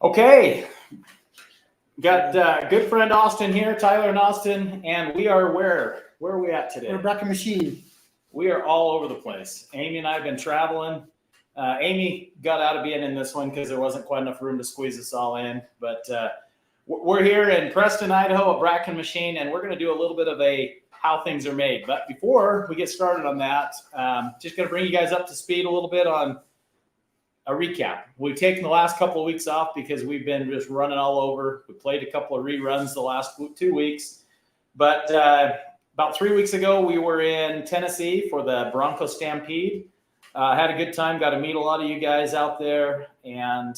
Okay, got good friend Austin here, Tyler and Austin, and we are where are we at today? We're Brackin Machine. We are all over the place. Amy and I have been traveling. Amy got out of being in this one because there wasn't quite enough room to squeeze us all in. But we're here in Preston, Idaho at Brackin Machine, and we're going to do a little bit of a how things are made. But before we get started on that, just going to bring you guys up to speed a little bit on a recap. We've taken the last couple of weeks off because we've been just running all over. We played a couple of reruns the last 2 weeks. But about 3 weeks ago, we were in Tennessee for the Bronco Stampede. Had a good time, got to meet a lot of you guys out there, and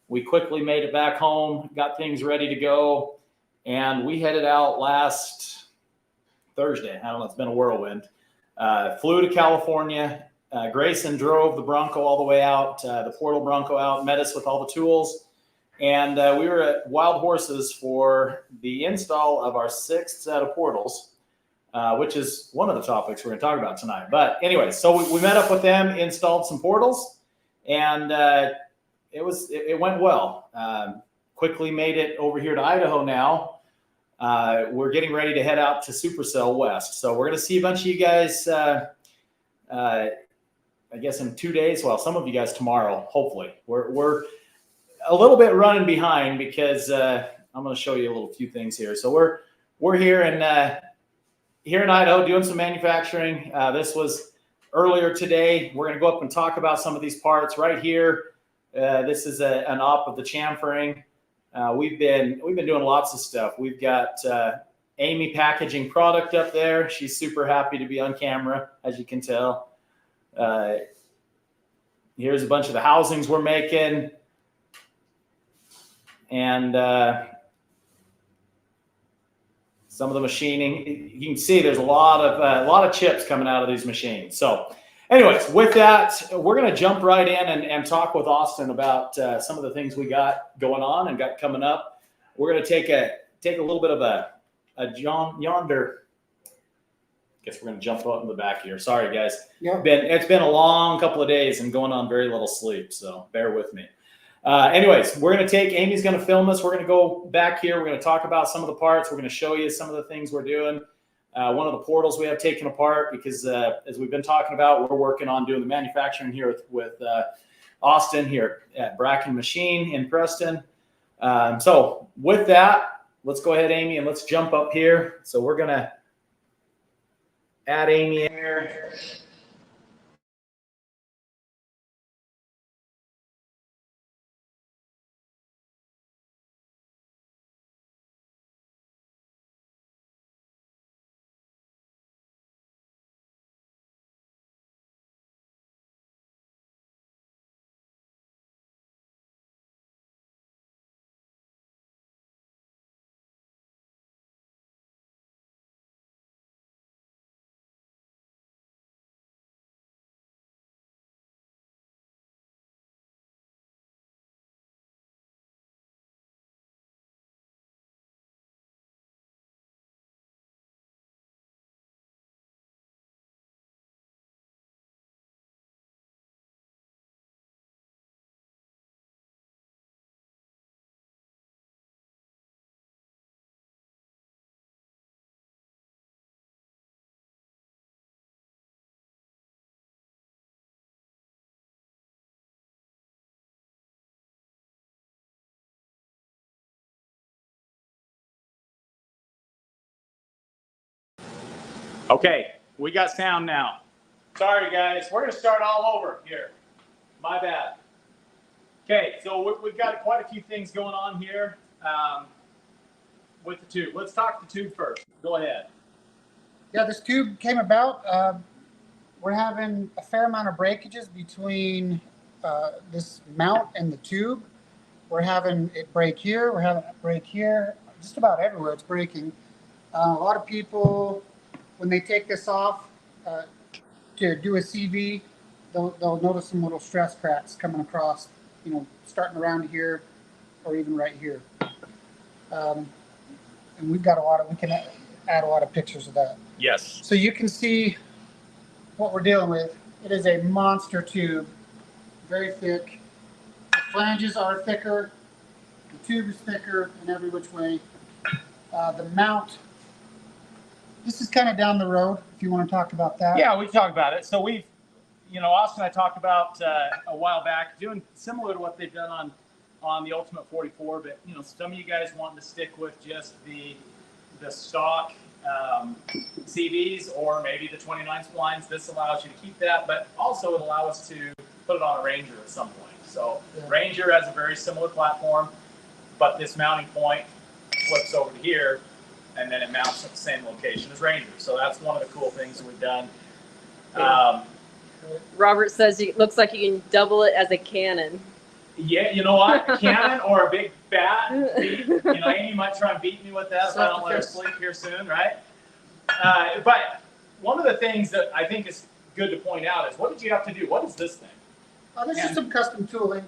we quickly made it back home, got things ready to go, and we headed out last Thursday. I don't know, it's been a whirlwind. Flew to California. Grayson drove the Bronco all the way out, the Portal Bronco out, met us with all the tools, and we were at Wild Horses for the install of our 6th set of portals. Which is one of the topics we're going to talk about tonight. But anyway, so we met up with them, installed some portals, and it went well. Quickly made it over here to Idaho now. We're getting ready to head out to Supercell West. So we're going to see a bunch of you guys, I guess in 2 days. Well, some of you guys tomorrow, hopefully. We're a little bit running behind because I'm going to show you a little few things here. So we're here in Idaho doing some manufacturing. This was earlier today. We're going to go up and talk about some of these parts right here. This is an op of the chamfering. We've been doing lots of stuff. We've got Amy packaging product up there. She's super happy to be on camera, as you can tell. Here's a bunch of the housings we're making. And some of the machining, you can see there's a lot of chips coming out of these machines. So anyways, with that, we're going to jump right in and talk with Austin about some of the things we got going on and got coming up. We're going to take a little bit of a yonder. I guess we're going to jump out in the back here. Sorry, guys. Yeah. It's been a long couple of days and going on very little sleep, so bear with me. Anyways, Amy's going to film us. We're going to go back here. We're going to talk about some of the parts. We're going to show you some of the things we're doing. One of the portals we have taken apart because, as we've been talking about, we're working on doing the manufacturing here with Austin here at Brackin Machine in Preston. So with that, let's go ahead, Amy, and let's jump up here. So we're going to add Amy in here. Okay, we got sound now. Sorry, guys. We're going to start all over here. My bad. Okay, so we've got quite a few things going on here with the tube. Let's talk the tube first. Go ahead. Yeah, this tube came about. We're having a fair amount of breakages between this mount and the tube. We're having it break here. We're having it break here. Just about everywhere it's breaking. A lot of people, when they take this off to do a CV, they'll notice some little stress cracks coming across, starting around here or even right here. And we've got we can add a lot of pictures of that. Yes. So you can see what we're dealing with. It is a monster tube, very thick. The flanges are thicker. The tube is thicker in every which way. The mount, this is kind of down the road, if you want to talk about that. Yeah, we talked about it. So we've, Austin and I talked about a while back doing similar to what they've done on the Ultimate 44, but some of you guys wanting to stick with just the stock CVs or maybe the 29 splines. This allows you to keep that, but also it allows us to put it on a Ranger at some point. So yeah. Ranger has a very similar platform, but this mounting point flips over to here, and then it mounts at the same location as Ranger. So that's one of the cool things that we've done. Robert says it looks like you can double it as a cannon. Yeah, you know what? Cannon or a big bat. Amy might try and beat me with that if I don't let her sleep here soon, right? But one of the things that I think is good to point out is, what did you have to do? What is this thing? This is some custom tooling.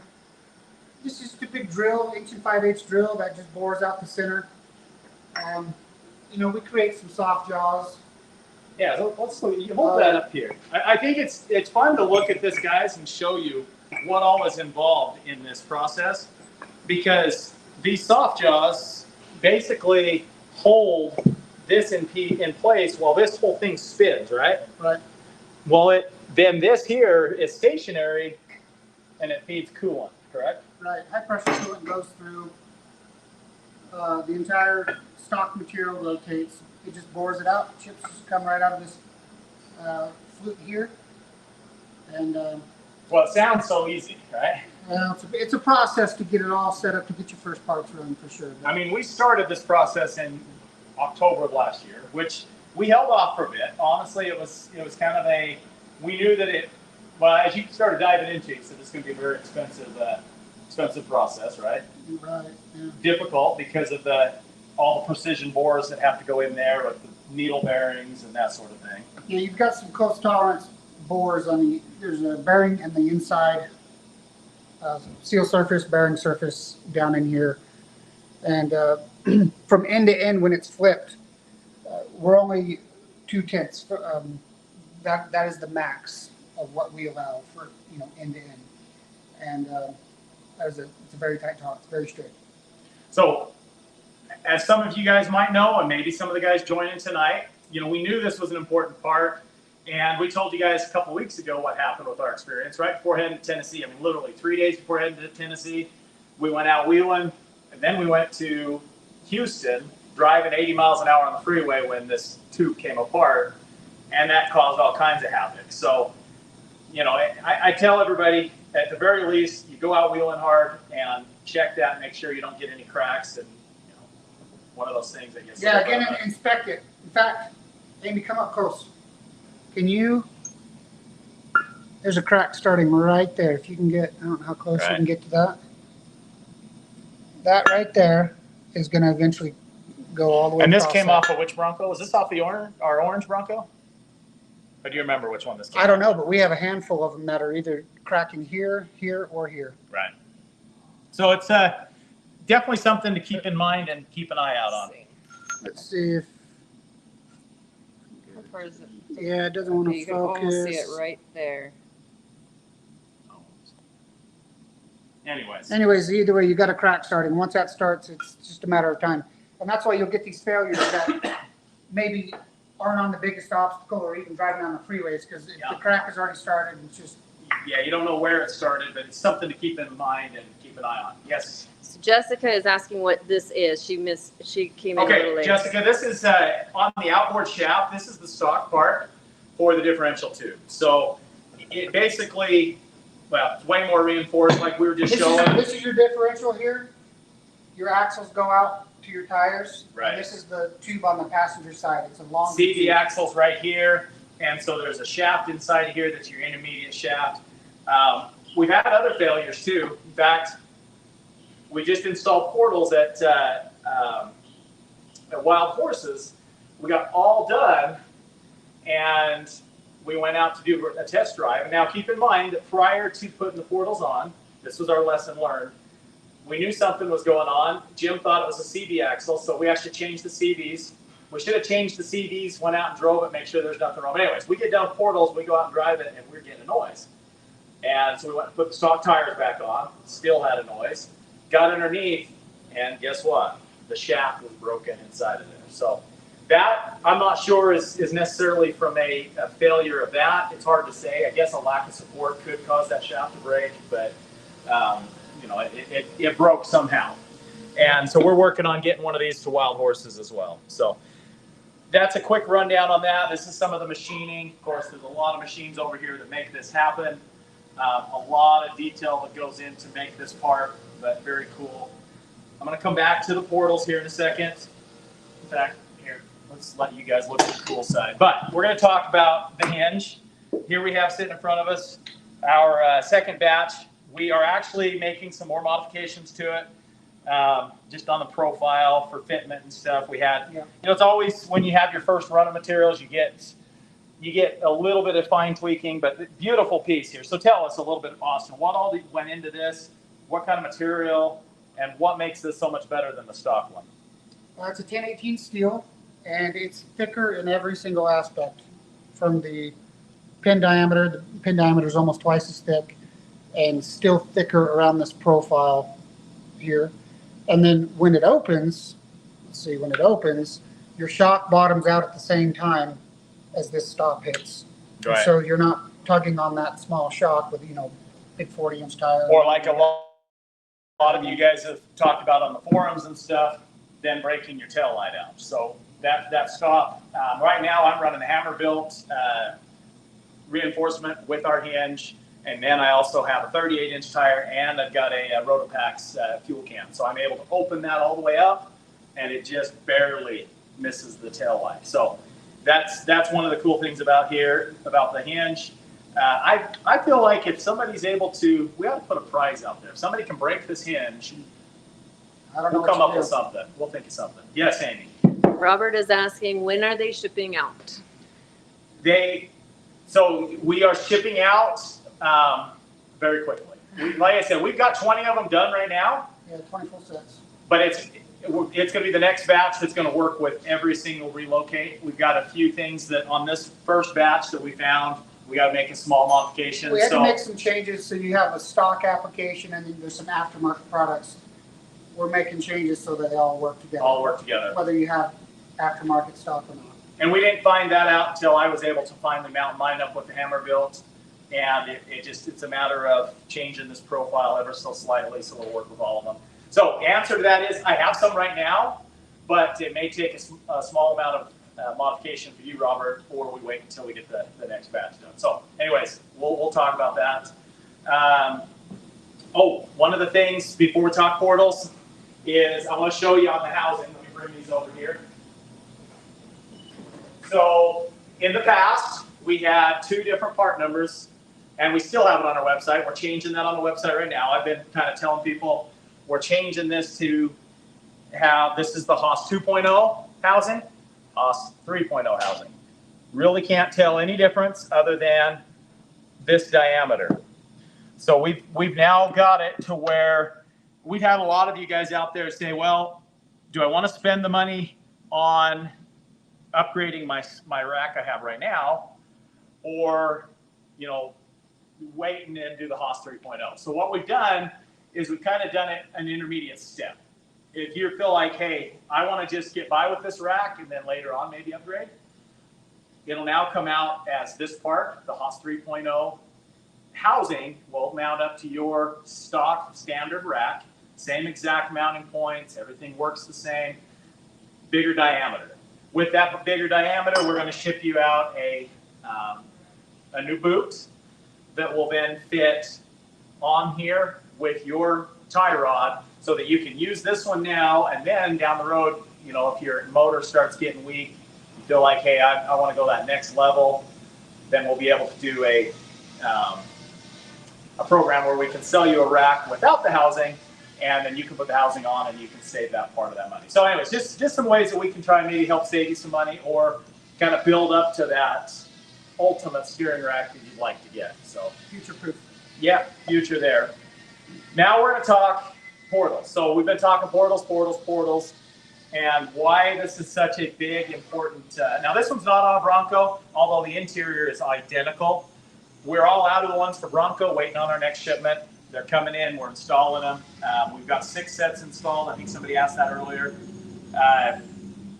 This is a big drill, 8 5/8 drill that just bores out the center. We create some soft jaws. Yeah, let's hold that up here. I think it's fun to look at this, guys, and show you what all is involved in this process, because these soft jaws basically hold this in place while this whole thing spins, right? Right. Well, then this here is stationary, and it feeds coolant, correct? Right. High pressure coolant goes through. The entire stock material rotates. It just bores it out. Chips just come right out of this flute here. And well, it sounds so easy, right? It's a process to get it all set up to get your first parts running for sure. I mean, we started this process in October of last year, which we held off for a bit. Honestly, it was kind of we knew that as you started diving into it, you said it's going to be a very expensive process, right? Right. Yeah. Difficult because of all the precision bores that have to go in there with the needle bearings and that sort of thing. Yeah, you've got some close tolerance bores there's a bearing in the inside, seal surface, bearing surface down in here. And from end to end, when it's flipped, we're only 2/10. That is the max of what we allow for end to end. And it's a very tight tolerance, very strict. So, as some of you guys might know, and maybe some of the guys joining tonight, we knew this was an important part, and we told you guys a couple weeks ago what happened with our experience right before heading to Tennessee. I mean, literally 3 days before heading to Tennessee, we went out wheeling, and then we went to Houston, driving 80 miles an hour on the freeway when this tube came apart, and that caused all kinds of havoc. So, I tell everybody, at the very least, you go out wheeling hard and check that and make sure you don't get any cracks and one of those things that gets. Yeah, again, inspect it. In fact, Amy, come up close. Can you? There's a crack starting right there. If you can get, I don't know how close you can get to that. That right there is going to eventually go all the way. And this came off of which Bronco? Was this off our orange Bronco? Or do you remember which one this came I don't know, but we have a handful of them that are either cracking here, or here. Right. So it's definitely something to keep in mind and keep an eye out on. Let's see if. How far is it? Yeah, it doesn't want to You focus. can almost see it right there. Anyways, either way, you got a crack starting. Once that starts, it's just a matter of time. And that's why you'll get these failures that maybe aren't on the biggest obstacle or even driving on the freeways, because if the crack has already started, it's just. Yeah, you don't know where it started, but it's something to keep in mind and keep an eye on. Yes. So Jessica is asking what this is. She came in a little Okay, late. Jessica, this is on the outboard shaft. This is the stock part for the differential tube. So it basically, it's way more reinforced, like we were just showing. This is your differential here. Your axles go out to your tires. Right. And this is the tube on the passenger side. It's a long. See the axles right here, and so there's a shaft inside of here that's your intermediate shaft. We've had other failures too. In fact, we just installed portals at Wild Horses. We got all done, and we went out to do a test drive. And now keep in mind that prior to putting the portals on, this was our lesson learned. We knew something was going on. Jim thought it was a CV axle, so we actually changed the CVs. We should have changed the CVs, went out and drove it, make sure there's nothing wrong. But anyways, we get down portals, we go out and drive it, and we're getting a noise. And so we went and put the stock tires back on, still had a noise. Got underneath, and guess what? The shaft was broken inside of there. So that, I'm not sure is necessarily from a failure of that. It's hard to say. I guess a lack of support could cause that shaft to break, but you know, it broke somehow. And so we're working on getting one of these to wild horses as well. So that's a quick rundown on that. This is some of the machining. Of course, there's a lot of machines over here that make this happen. A lot of detail that goes in to make this part, but very cool. I'm going to come back to the portals here in a second. In fact, here, let's let you guys look at the cool side. But we're going to talk about the hinge. Here we have sitting in front of us our second batch. We are actually making some more modifications to it. Just on the profile for fitment and stuff. We had, you know, it's always when you have your first run of materials, you get a little bit of fine tweaking, but beautiful piece here. So tell us a little bit, Austin, what all went into this, what kind of material, and what makes this so much better than the stock one? It's a 1018 steel, and it's thicker in every single aspect. From the pin diameter is almost twice as thick, and still thicker around this profile here. And then when it opens, your shock bottoms out at the same time as this stop hits. Right. So you're not tugging on that small shock with, you know, big 40-inch tire. Or like a lot of you guys have talked about on the forums and stuff, then breaking your tail light out. So that stop, right now I'm running the hammer built reinforcement with our hinge. And then I also have a 38-inch tire, and I've got a Rotopax fuel can. So I'm able to open that all the way up, and it just barely misses the tail light. So that's one of the cool things about the hinge. I feel like if somebody's able to, we ought to put a prize out there. If somebody can break this hinge, we'll come up with something. We'll think of something. Yes, Amy. Robert is asking, when are they shipping out? So we are shipping out very quickly. Like I said, we've got 20 of them done right now. Yeah, 24 sets. But it's going to be the next batch that's going to work with every single relocate. We've got a few things that on this first batch that we found, we got to make a small modification. We had to make some changes, so you have a stock application and then there's some aftermarket products. We're making changes so that they all work together. Whether you have aftermarket stock or not. And we didn't find that out until I was able to finally mount mine up with the hammer built. And it's a matter of changing this profile ever so slightly, so we'll work with all of them. So the answer to that is I have some right now, but it may take a small amount of modification for you, Robert, or we wait until we get the next batch done. So anyways, we'll talk about that. One of the things before we talk portals is I want to show you on the housing. Let me bring these over here. So in the past, we had 2 different part numbers, and we still have it on our website. We're changing that on the website right now. I've been kind of telling people we're changing this to have, this is the Haas 2.0 housing, Haas 3.0 housing. Really can't tell any difference other than this diameter. So we've now got it to where we've had a lot of you guys out there say, well, do I want to spend the money on upgrading my rack I have right now, or, you know, wait and then do the Haas 3.0. So what we've done is we've kind of done it an intermediate step. If you feel like, hey, I want to just get by with this rack and then later on maybe upgrade, it'll now come out as this part, the Haas 3.0 housing will mount up to your stock standard rack, same exact mounting points, everything works the same, bigger diameter. With that bigger diameter, we're going to ship you out a new boot that will then fit on here with your tie rod so that you can use this one now, and then down the road, you know, if your motor starts getting weak, you feel like, hey, I want to go that next level, then we'll be able to do a program where we can sell you a rack without the housing, and then you can put the housing on and you can save that part of that money. So anyways, just some ways that we can try and maybe help save you some money or kind of build up to that ultimate steering rack that you'd like to get. So future-proof. Yeah, future there. Now we're going to talk portals. So we've been talking portals, and why this is such a big, important. Now this one's not on a Bronco, although the interior is identical. We're all out of the ones for Bronco, waiting on our next shipment. They're coming in. We're installing them. We've got 6 sets installed. I think somebody asked that earlier.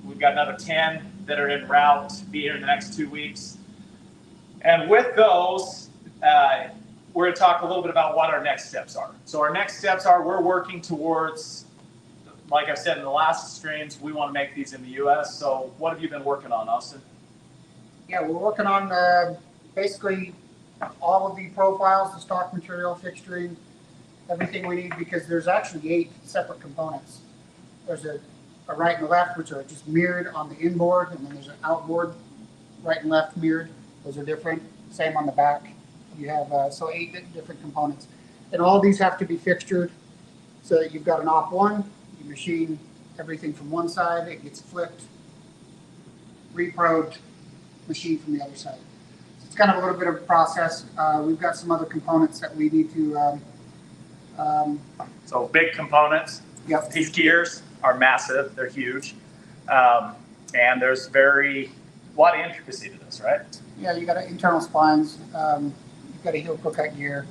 We've got another 10 that are en route to be here in the next 2 weeks. And with those, we're going to talk a little bit about what our next steps are. So our next steps are we're working towards, like I said in the last streams, we want to make these in the U.S. So what have you been working on, Austin? Yeah, we're working on basically all of the profiles, the stock material, fixturing, everything we need, because there's actually 8 separate components. There's a right and a left, which are just mirrored on the inboard, and then there's an outboard, right and left mirrored. Those are different. Same on the back. You have so 8 different components, and all these have to be fixtured so that you've got an op one. You machine everything from one side, it gets flipped, reprobed, machined from the other side. So it's kind of a little bit of a process. We've got some other components that we need to. So big components. Yep. These gears are massive. They're huge, and there's a lot of intricacy to this, right? Yeah, you got internal spines. You've got a heel crooked gear.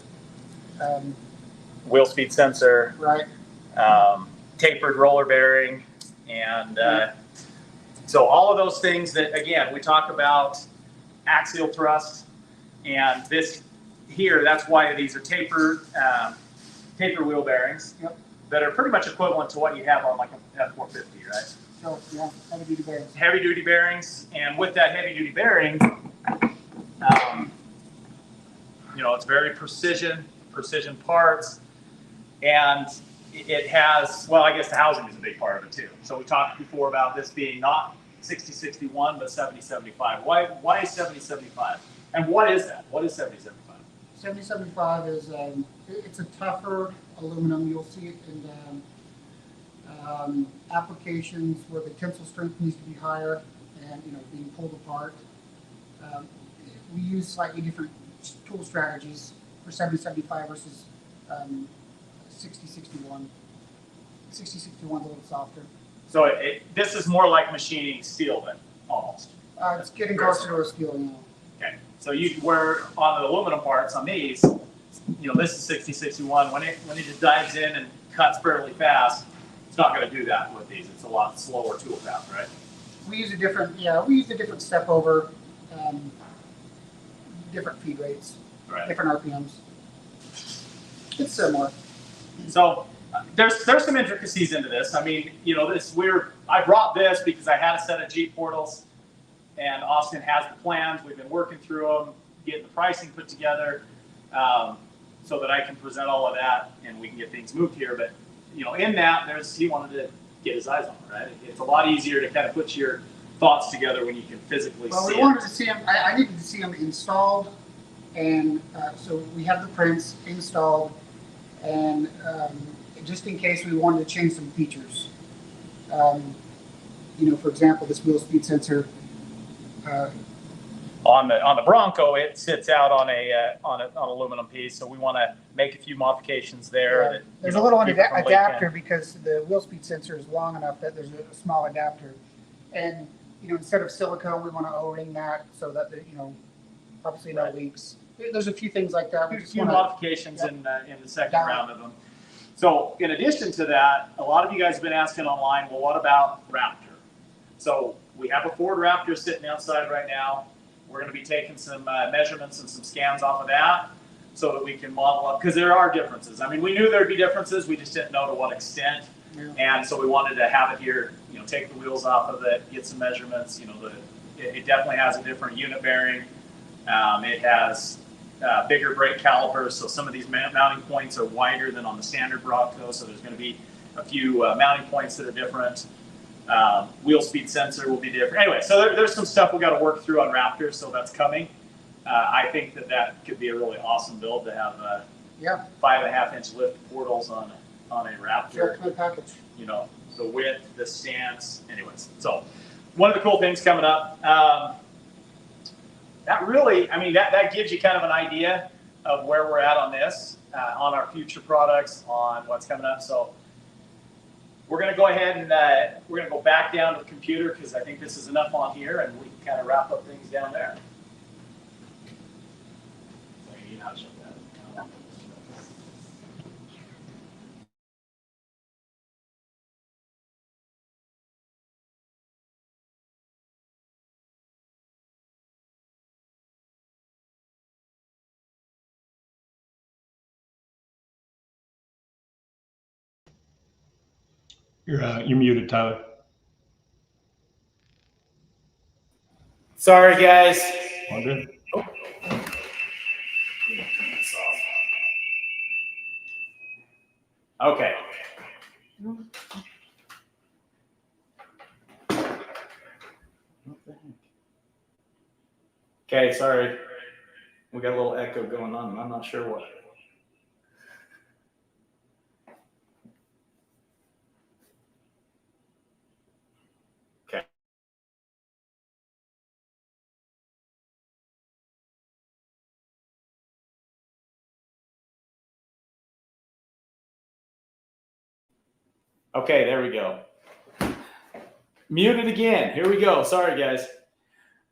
Wheel speed sensor. Right. Tapered roller bearing, and so all of those things that, again, we talk about axial thrust, and this here, that's why these are tapered wheel bearings. Yep. That are pretty much equivalent to what you have on like a F450, right? So yeah, heavy duty bearings. Heavy duty bearings, and with that heavy duty bearing, it's very precision parts, and it has, well, I guess the housing is a big part of it too. So we talked before about this being not 60-61, but 70-75. Why is 70-75? And what is that? What is 70-75? 70-75 is it's a tougher aluminum. You'll see it in applications where the tensile strength needs to be higher and being pulled apart. We use slightly different tool strategies for 70-75 versus 60-61. 60-61 is a little softer. So this is more like machining steel then, almost. It's getting closer to a steel now. Okay, so where on the aluminum parts on these, this is 60-61. When it just dives in and cuts fairly fast, it's not going to do that with these. It's a lot slower tool path, right? We use a different step over, different feed rates, Right. different RPMs. It's similar. So there's some intricacies into this. I mean, I brought this because I had a set of Jeep portals, and Austin has the plans. We've been working through them, getting the pricing put together, so that I can present all of that and we can get things moved here. But in that, he wanted to get his eyes on it, right? It's a lot easier to kind of put your thoughts together when you can physically see it. Well, we wanted to see them. I needed to see them installed, and so we have the prints installed, and just in case we wanted to change some features. For example, this wheel speed sensor. On the Bronco, it sits out on an aluminum piece, so we want to make a few modifications there. Yeah. That, there's a little adapter leaking. because the wheel speed sensor is long enough that there's a small adapter, and instead of silicone, we want to O-ring that so that obviously no leaks. There's a few things like that. There's a few modifications in the second round of them. So in addition to that, a lot of you guys have been asking online, well, what about Raptor? So we have a Ford Raptor sitting outside right now. We're going to be taking some measurements and some scans off of that so that we can model up, because there are differences. I mean, we knew there'd be differences, we just didn't know to what extent. Yeah. And so we wanted to have it here, take the wheels off of it, get some measurements. It definitely has a different unit bearing. It has bigger brake calipers, so some of these mounting points are wider than on the standard Bronco, so there's going to be a few mounting points that are different. Wheel speed sensor will be different. Anyway, so there's some stuff we got to work through on Raptor, so that's coming. I think that could be a really awesome build to have 5.5-inch lift portals on a Raptor. Ultimate package. The width, the stance. Anyways, so one of the cool things coming up. That gives you kind of an idea of where we're at on this, on our future products, on what's coming up. So we're going to go ahead and we're going to go back down to the computer because I think this is enough on here, and we can kind of wrap up things down there. You're muted, Tyler. Sorry, guys. All good. Oh. Turn this off. Okay. What the heck? Okay, sorry. We got a little echo going on, and I'm not sure what. Okay. Okay, there we go. Muted again. Here we go. Sorry, guys.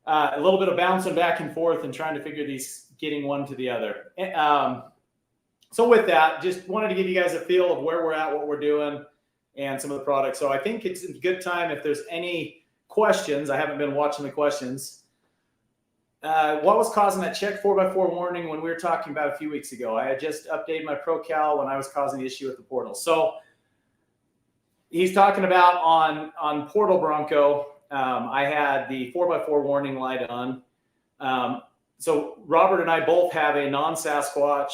A little bit of bouncing back and forth and trying to figure these, getting one to the other. So with that, just wanted to give you guys a feel of where we're at, what we're doing, and some of the products. So I think it's a good time if there's any questions. I haven't been watching the questions. What was causing that check 4x4 warning when we were talking about a few weeks ago? I had just updated my ProCal when I was causing the issue with the portal. So he's talking about on Portal Bronco. I had the 4x4 warning light on. So Robert and I both have a non-Sasquatch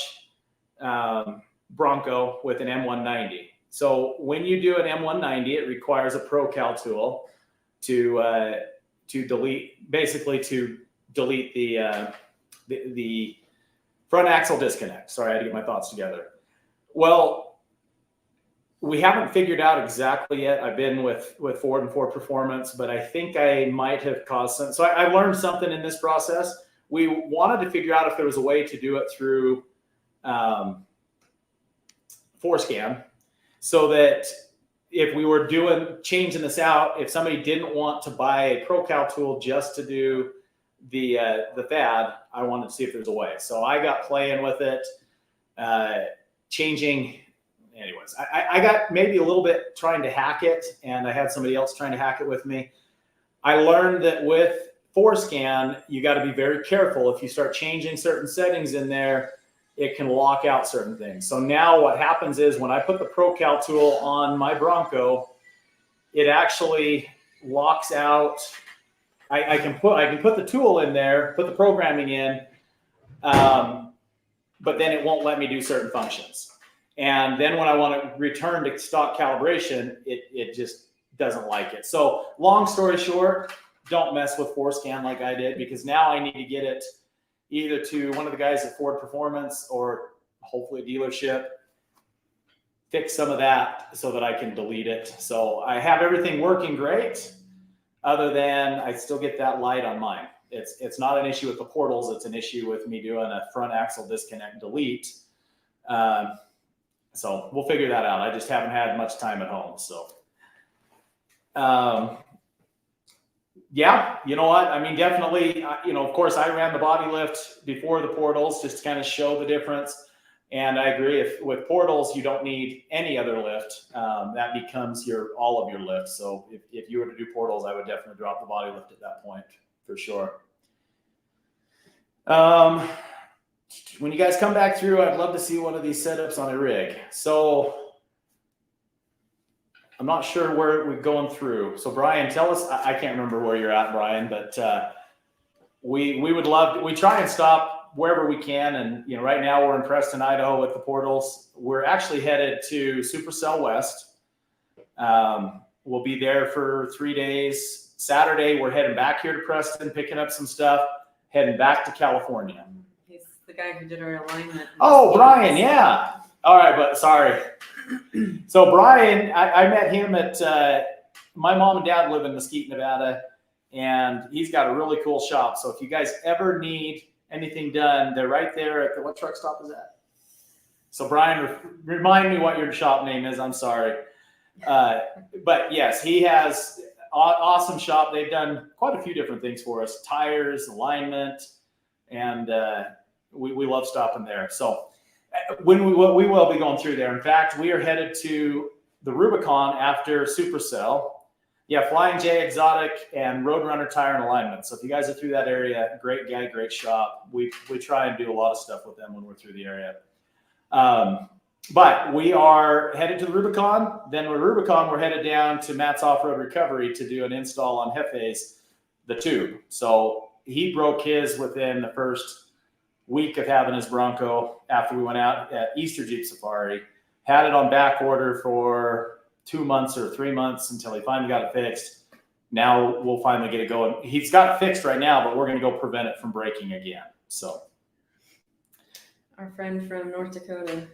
Bronco with an M190. So when you do an M190, it requires a ProCal tool to delete, basically to delete the front axle disconnect. Sorry, I had to get my thoughts together. Well, we haven't figured out exactly yet. I've been with Ford and Ford Performance, but I think I might have caused some. So I learned something in this process. We wanted to figure out if there was a way to do it through Forescan, so that if we were changing this out, if somebody didn't want to buy a ProCal tool just to do the FAD, I wanted to see if there's a way. So I got playing with it, changing. Anyways, I got maybe a little bit trying to hack it, and I had somebody else trying to hack it with me. I learned that with Forescan, you got to be very careful. If you start changing certain settings in there, it can lock out certain things. So now what happens is when I put the ProCal tool on my Bronco, it actually locks out. I can put the tool in there, put the programming in, but then it won't let me do certain functions. And then when I want to return to stock calibration, it just doesn't like it. So long story short, don't mess with Forescan like I did, because now I need to get it either to one of the guys at Ford Performance or hopefully a dealership, fix some of that so that I can delete it. So I have everything working great, other than I still get that light on mine. It's not an issue with the portals. It's an issue with me doing a front axle disconnect delete. So we'll figure that out. I just haven't had much time at home. So, yeah, you know what? I mean, definitely, of course, I ran the body lift before the portals just to kind of show the difference. And I agree, with portals, you don't need any other lift. That becomes all of your lift. So if you were to do portals, I would definitely drop the body lift at that point for sure. When you guys come back through, I'd love to see one of these setups on a rig. So I'm not sure where we're going through. So Brian, tell us, I can't remember where you're at, Brian, but we would love, we try and stop wherever we can. And, right now we're in Preston, Idaho with the portals. We're actually headed to Supercell West. We'll be there for 3 days. Saturday, we're heading back here to Preston, picking up some stuff, heading back to California. The guy who did our alignment. Oh, Brian, yeah. All right, but sorry. So Brian, I met him at, my mom and dad live in Mesquite, Nevada, and he's got a really cool shop. So if you guys ever need anything done, they're right there at what truck stop is that? So Brian, remind me what your shop name is. I'm sorry. But yes, he has awesome shop. They've done quite a few different things for us, tires, alignment, and we love stopping there. So we will be going through there. In fact, we are headed to the Rubicon after Supercell. Yeah, Flying J Exotic and Roadrunner Tire and Alignment. So if you guys are through that area, great guy, great shop. We try and do a lot of stuff with them when we're through the area. But we are headed to the Rubicon. Then with Rubicon, we're headed down to Matt's Off-Road Recovery to do an install on Hefe's, the tube. So he broke his within the first week of having his Bronco after we went out at Easter Jeep Safari. Had it on back order for 2 months or 3 months until he finally got it fixed. Now we'll finally get it going. He's got it fixed right now, but we're going to go prevent it from breaking again. So, Our friend from North Dakota.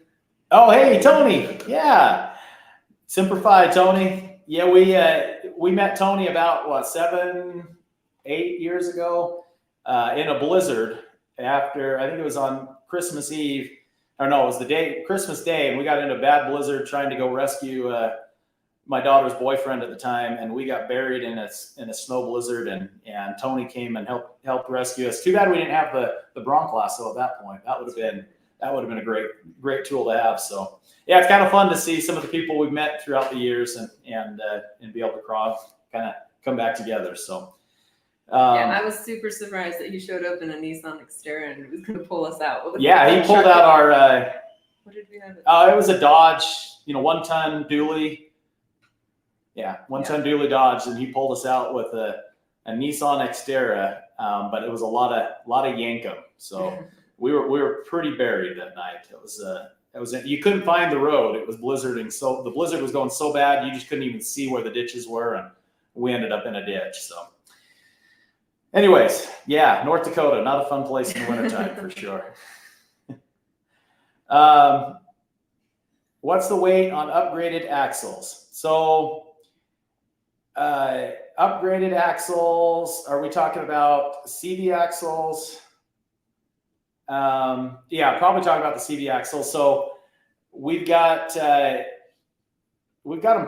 oh hey Tony, yeah, Simplify Tony. Yeah, we met Tony about what 7, 8 years ago in a blizzard after I think it was on Christmas Eve. Or no, it was the day Christmas Day, and we got into a bad blizzard trying to go rescue my daughter's boyfriend at the time, and we got buried in a snow blizzard, and Tony came and helped rescue us. Too bad we didn't have the Bronc lasso at that point. That would have been a great tool to have. So yeah, it's kind of fun to see some of the people we've met throughout the years and be able to kind of come back together. So Yeah, I was super surprised that he showed up in a Nissan Xterra and was going to pull us out. yeah, he pulled out our. What did we have? It was a Dodge, 1-ton dually. Yeah, one-ton dually Dodge, and he pulled us out with a Nissan Xterra, but it was a lot of yankum. So we were pretty buried that night. It was you couldn't find the road. It was blizzarding, so the blizzard was going so bad you just couldn't even see where the ditches were, and we ended up in a ditch. So, anyways, yeah, North Dakota, not a fun place in the wintertime for sure. What's the weight on upgraded axles? So, upgraded axles, are we talking about CV axles? Yeah, probably talking about the CV axles. So we've got them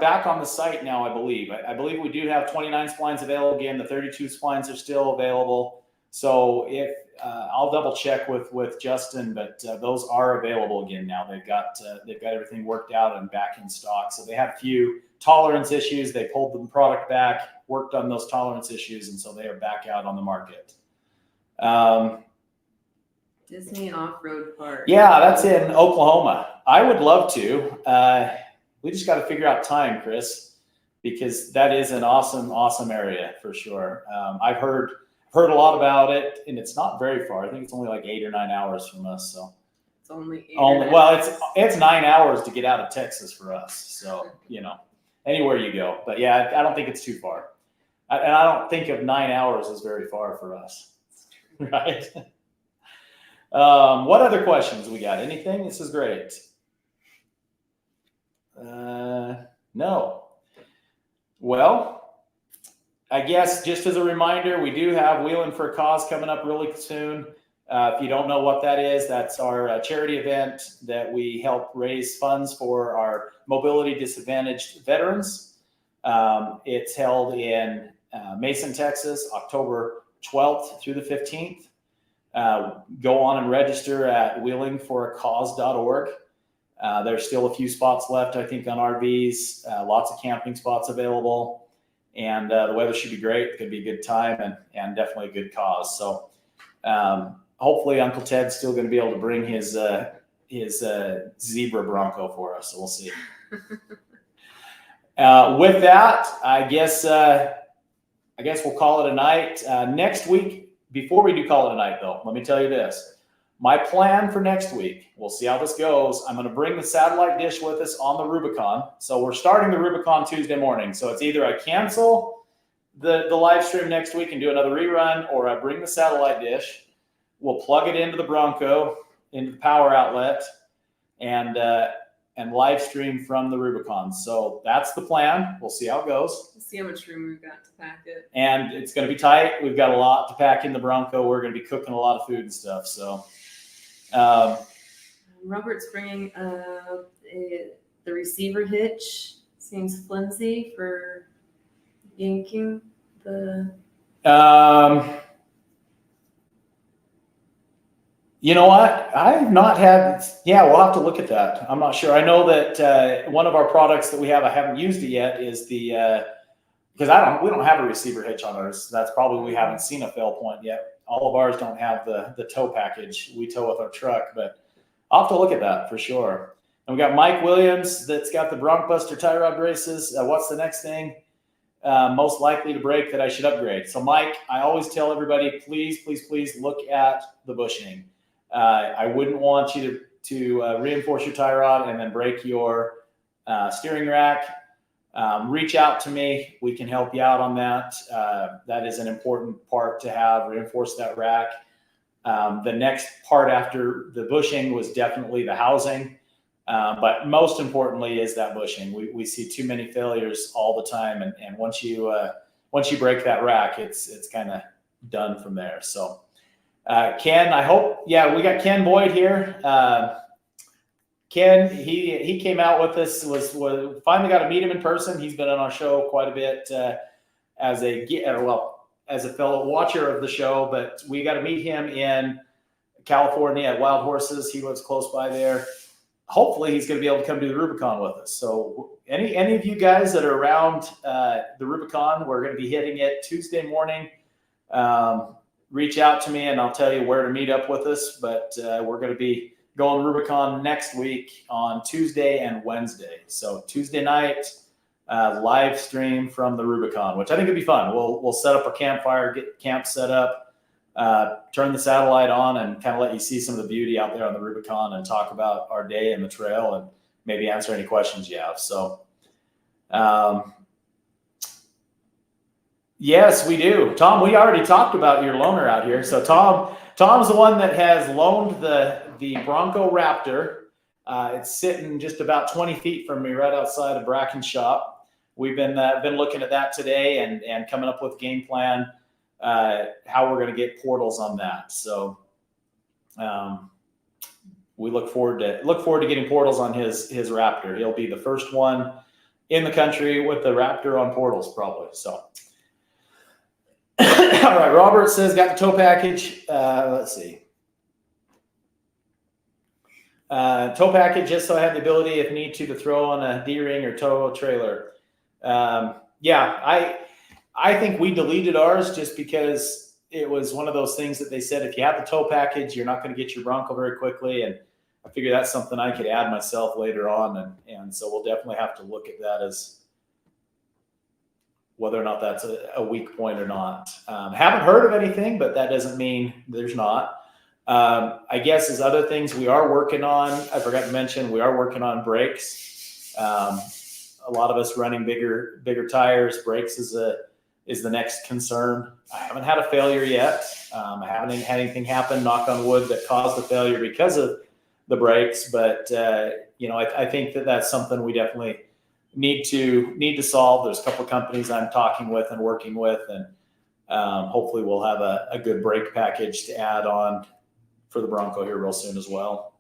back on the site now, I believe. I believe we do have 29 splines available again. The 32 splines are still available. So if I'll double check with Justin, but those are available again now. They've got everything worked out and back in stock. So they had a few tolerance issues. They pulled the product back, worked on those tolerance issues, and so they are back out on the market. Disney Off-Road Park. Yeah, that's in Oklahoma. I would love to. We just got to figure out time, Chris, because that is an awesome area for sure. I've heard a lot about it, and it's not very far. I think it's only like 8 or 9 hours from us. So It's only it's 9 hours to get out of Texas for us. So anywhere you go, but yeah, I don't think it's too far, and I don't think of 9 hours as very far for us, right? What other questions we got? Anything? This is great. No. Well, I guess just as a reminder, we do have Wheeling for a Cause coming up really soon. If you don't know what that is, that's our charity event that we help raise funds for our mobility disadvantaged veterans. It's held in Mason, Texas, October 12th through the 15th. Go on and register at wheelingforacause.org. There's still a few spots left, I think, on RVs, lots of camping spots available, and the weather should be great. It could be a good time and definitely a good cause. So hopefully Uncle Ted's still going to be able to bring his zebra Bronco for us. So we'll see. With that, I guess we'll call it a night. Next week, before we do call it a night, though, let me tell you this. My plan for next week, we'll see how this goes. I'm going to bring the satellite dish with us on the Rubicon. So we're starting the Rubicon Tuesday morning. So it's either I cancel the live stream next week and do another rerun, or I bring the satellite dish. We'll plug it into the Bronco, into the power outlet, and live stream from the Rubicon. So that's the plan. We'll see how it goes. We'll see how much room we've got to pack it. And it's going to be tight. We've got a lot to pack in the Bronco. We're going to be cooking a lot of food and stuff. So Robert's bringing the receiver hitch. Seems flimsy for yanking the. You know what? I've not had. Yeah, we'll have to look at that. I'm not sure. I know that one of our products that we have, I haven't used it yet, is the because we don't have a receiver hitch on ours. That's probably we haven't seen a fail point yet. All of ours don't have the tow package. We tow with our truck, but I'll have to look at that for sure. And we got Mike Williams that's got the BroncBuster tie rod braces. What's the next thing? Most likely to break that I should upgrade. So Mike, I always tell everybody, please, please, please look at the bushing. I wouldn't want you to reinforce your tie rod and then break your steering rack. Reach out to me. We can help you out on that. That is an important part to have, reinforce that rack. The next part after the bushing was definitely the housing. But most importantly is that bushing. We see too many failures all the time. And once you break that rack, it's kind of done from there. So Ken, I hope, yeah, we got Ken Boyd here. Ken, he came out with us, was finally got to meet him in person. He's been on our show quite a bit as a fellow watcher of the show, but we got to meet him in California at Wild Horses. He lives close by there. Hopefully he's going to be able to come do the Rubicon with us. So any of you guys that are around the Rubicon, we're going to be hitting it Tuesday morning. Reach out to me and I'll tell you where to meet up with us. But we're going to be going Rubicon next week on Tuesday and Wednesday. So Tuesday night, live stream from the Rubicon, which I think would be fun. We'll set up a campfire, get camp set up, turn the satellite on and kind of let you see some of the beauty out there on the Rubicon and talk about our day and the trail and maybe answer any questions you have. So, yes, we do. Tom, we already talked about your loaner out here. So Tom's the one that has loaned the Bronco Raptor. It's sitting just about 20 feet from me right outside of Brackin shop. We've been looking at that today and coming up with a game plan, how we're going to get portals on that. So we look forward to getting portals on his Raptor. He'll be the first one in the country with the Raptor on portals probably. So all right, Robert says got the tow package. Let's see. Tow package, just so I have the ability, if need to throw on a D-ring or tow a trailer. Yeah, I think we deleted ours just because it was one of those things that they said, if you have the tow package, you're not going to get your Bronco very quickly. And I figure that's something I could add myself later on. And so we'll definitely have to look at that as whether or not that's a weak point or not. Haven't heard of anything, but that doesn't mean there's not. I guess as other things we are working on, I forgot to mention, we are working on brakes. A lot of us running bigger tires. Brakes is the next concern. I haven't had a failure yet. I haven't had anything happen, knock on wood, that caused the failure because of the brakes. But I think that's something we definitely need to solve. There's a couple of companies I'm talking with and working with, and hopefully we'll have a good brake package to add on for the Bronco here real soon as well.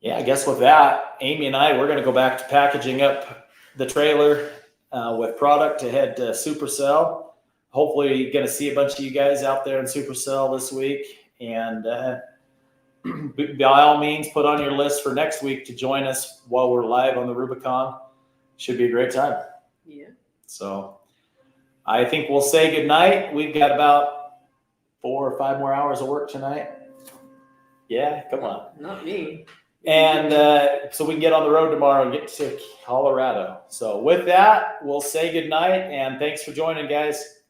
Yeah, I guess with that, Amy and I, we're going to go back to packaging up the trailer with product to head to Supercell. Hopefully going to see a bunch of you guys out there in Supercell this week. And by all means, put on your list for next week to join us while we're live on the Rubicon. Should be a great time. Yeah. So I think we'll say goodnight. We've got about 4 or 5 more hours of work tonight. Yeah, come on. Not me. And so we can get on the road tomorrow and get to Colorado. So with that, we'll say goodnight and thanks for joining, guys.